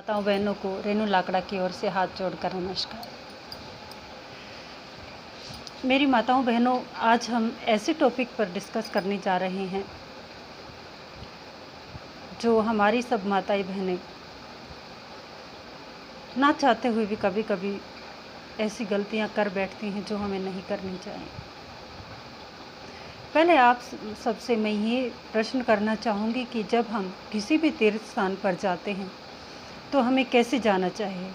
माताओं बहनों को रेनू लाकड़ा की ओर से हाथ जोड़कर नमस्कार। मेरी माताओं बहनों, आज हम ऐसे टॉपिक पर डिस्कस करने जा रहे हैं जो हमारी सब माताएं बहनें ना चाहते हुए भी कभी कभी ऐसी गलतियां कर बैठती हैं जो हमें नहीं करनी चाहिए। पहले आप सबसे मैं ये प्रश्न करना चाहूँगी कि जब हम किसी भी तीर्थ स्थान पर जाते हैं तो हमें कैसे जाना चाहिए।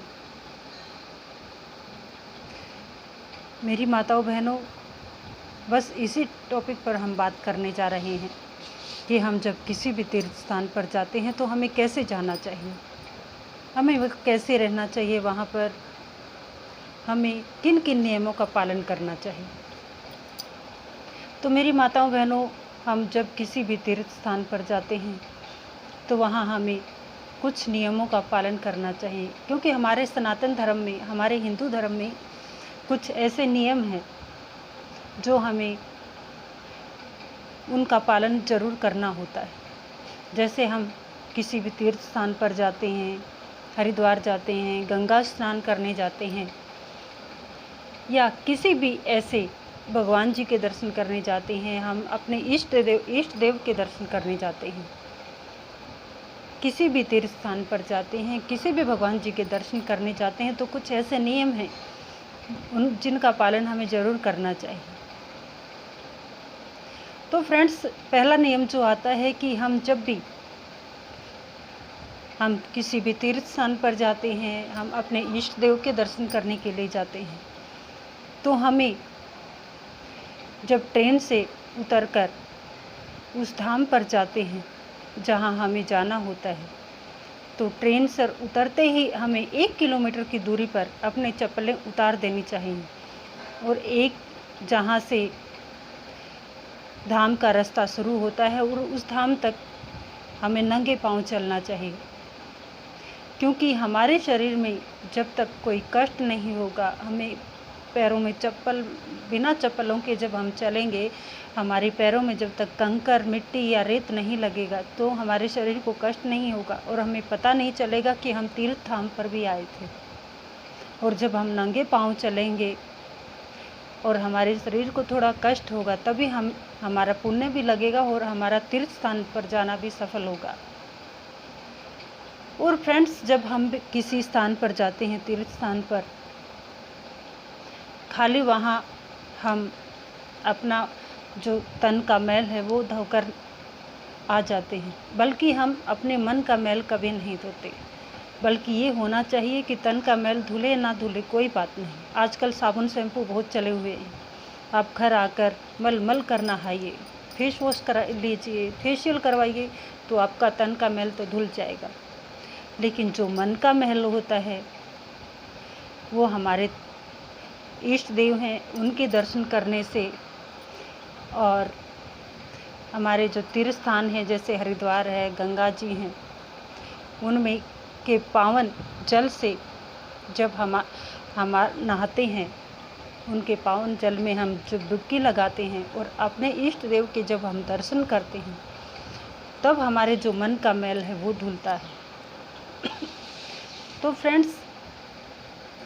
मेरी माताओं बहनों, बस इसी टॉपिक पर हम बात करने जा रहे हैं कि हम जब किसी भी तीर्थ स्थान पर जाते हैं तो हमें कैसे जाना चाहिए, हमें कैसे रहना चाहिए, वहाँ पर हमें किन किन नियमों का पालन करना चाहिए। तो मेरी माताओं बहनों, हम जब किसी भी तीर्थ स्थान पर जाते हैं तो वहाँ हमें कुछ नियमों का पालन करना चाहिए, क्योंकि हमारे सनातन धर्म में, हमारे हिंदू धर्म में कुछ ऐसे नियम हैं जो हमें उनका पालन ज़रूर करना होता है। जैसे हम किसी भी तीर्थ स्थान पर जाते हैं, हरिद्वार जाते हैं, गंगा स्नान करने जाते हैं, या किसी भी ऐसे भगवान जी के दर्शन करने जाते हैं, हम अपने इष्ट देव के दर्शन करने जाते हैं, किसी भी तीर्थ स्थान पर जाते हैं, किसी भी भगवान जी के दर्शन करने जाते हैं, तो कुछ ऐसे नियम हैं जिनका पालन हमें ज़रूर करना चाहिए। तो फ्रेंड्स, पहला नियम जो आता है कि हम जब भी हम किसी भी तीर्थ स्थान पर जाते हैं, हम अपने इष्ट देव के दर्शन करने के लिए जाते हैं, तो हमें जब ट्रेन से उतरकर उस धाम पर जाते हैं जहां हमें जाना होता है, तो ट्रेन से उतरते ही हमें 1 किलोमीटर की दूरी पर अपने चप्पलें उतार देनी चाहिए और जहां से धाम का रास्ता शुरू होता है और उस धाम तक हमें नंगे पांव चलना चाहिए, क्योंकि हमारे शरीर में जब तक कोई कष्ट नहीं होगा, हमें पैरों में बिना चप्पलों के जब हम चलेंगे, हमारे पैरों में जब तक कंकर, मिट्टी या रेत नहीं लगेगा, तो हमारे शरीर को कष्ट नहीं होगा और हमें पता नहीं चलेगा कि हम तीर्थ धाम पर भी आए थे। और जब हम नंगे पांव चलेंगे और हमारे शरीर को थोड़ा कष्ट होगा, तभी हमारा पुण्य भी लगेगा और हमारा तीर्थ स्थान पर जाना भी सफल होगा। और फ्रेंड्स, जब हम किसी स्थान पर जाते हैं, तीर्थ स्थान पर, खाली वहाँ हम अपना जो तन का मैल है वो धोकर आ जाते हैं, बल्कि हम अपने मन का मैल कभी नहीं धोते। बल्कि ये होना चाहिए कि तन का मैल धुले ना धुले कोई बात नहीं, आजकल साबुन शैम्पू बहुत चले हुए हैं, आप घर आकर मल कर नहाइए, फेस वॉश करा लीजिए, फेशियल करवाइए, तो आपका तन का मैल तो धुल जाएगा। लेकिन जो मन का मैल होता है वो हमारे इष्ट देव हैं, उनके दर्शन करने से और हमारे जो तीर्थ स्थान हैं जैसे हरिद्वार है, गंगा जी हैं, उनमें के पावन जल से जब हम नहाते हैं, उनके पावन जल में हम जब डुबकी लगाते हैं और अपने इष्ट देव के जब हम दर्शन करते हैं, तब हमारे जो मन का मैल है वो धुलता है। तो फ्रेंड्स,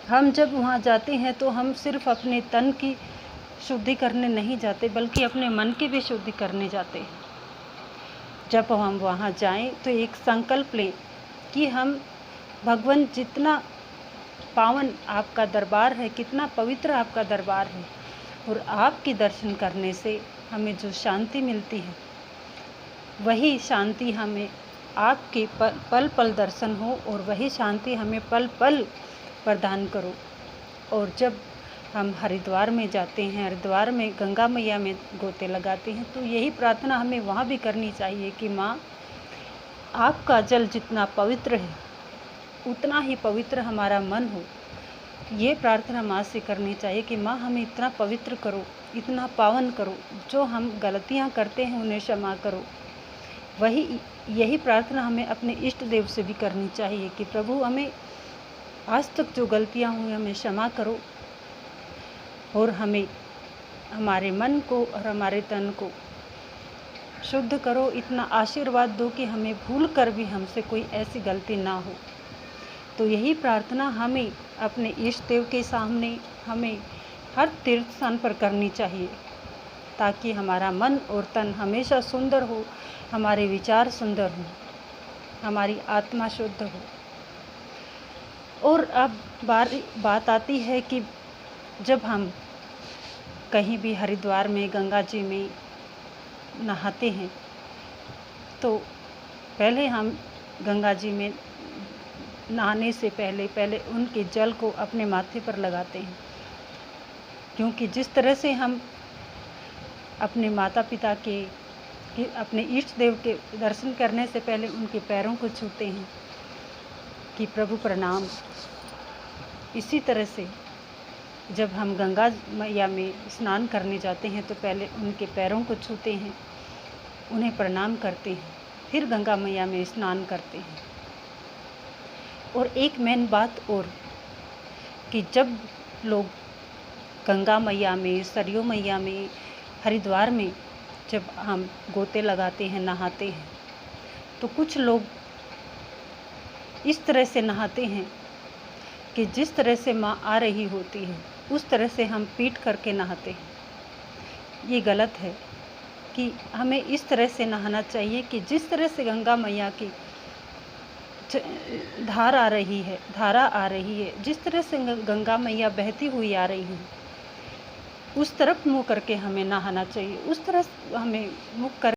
हम जब वहाँ जाते हैं तो हम सिर्फ अपने तन की शुद्धि करने नहीं जाते, बल्कि अपने मन की भी शुद्धि करने जाते हैं। जब हम वहाँ जाएं तो एक संकल्प लें कि हम भगवान, जितना पावन आपका दरबार है, कितना पवित्र आपका दरबार है, और आपके दर्शन करने से हमें जो शांति मिलती है, वही शांति हमें आपके पल पल दर्शन हो और वही शांति हमें पल पल प्रदान करो। और जब हम हरिद्वार में जाते हैं, हरिद्वार में गंगा मैया में गोते लगाते हैं, तो यही प्रार्थना हमें वहाँ भी करनी चाहिए कि माँ, आपका जल जितना पवित्र है उतना ही पवित्र हमारा मन हो। ये प्रार्थना माँ से करनी चाहिए कि माँ, हमें इतना पवित्र करो, इतना पावन करो, जो हम गलतियाँ करते हैं उन्हें क्षमा करो। यही प्रार्थना हमें अपने इष्ट देव से भी करनी चाहिए कि प्रभु, हमें आज तक जो गलतियाँ हुई हमें क्षमा करो और हमें हमारे मन को और हमारे तन को शुद्ध करो। इतना आशीर्वाद दो कि हमें भूल कर भी हमसे कोई ऐसी गलती ना हो। तो यही प्रार्थना हमें अपने इष्ट देव के सामने, हमें हर तीर्थ स्थान पर करनी चाहिए, ताकि हमारा मन और तन हमेशा सुंदर हो, हमारे विचार सुंदर हों, हमारी आत्मा शुद्ध हो। और अब बात आती है कि जब हम कहीं भी हरिद्वार में, गंगा जी में नहाते हैं, तो पहले हम गंगा जी में नहाने से पहले उनके जल को अपने माथे पर लगाते हैं, क्योंकि जिस तरह से हम अपने माता पिता के अपने इष्ट देव के दर्शन करने से पहले उनके पैरों को छूते हैं कि प्रभु प्रणाम, इसी तरह से जब हम गंगा मैया में स्नान करने जाते हैं तो पहले उनके पैरों को छूते हैं, उन्हें प्रणाम करते हैं, फिर गंगा मैया में स्नान करते हैं। और एक मेन बात और कि जब लोग गंगा मैया में, सरयू मैया में, हरिद्वार में जब हम गोते लगाते हैं, नहाते हैं, तो कुछ लोग इस तरह से नहाते हैं कि जिस तरह से माँ आ रही होती है उस तरह से हम पीट करके नहाते हैं। ये गलत है कि हमें इस तरह से नहाना चाहिए कि जिस तरह से गंगा मैया की धारा आ रही है, जिस तरह से गंगा मैया बहती हुई आ रही है, उस तरफ मुँह करके हमें नहाना चाहिए, उस तरफ हमें मुँह कर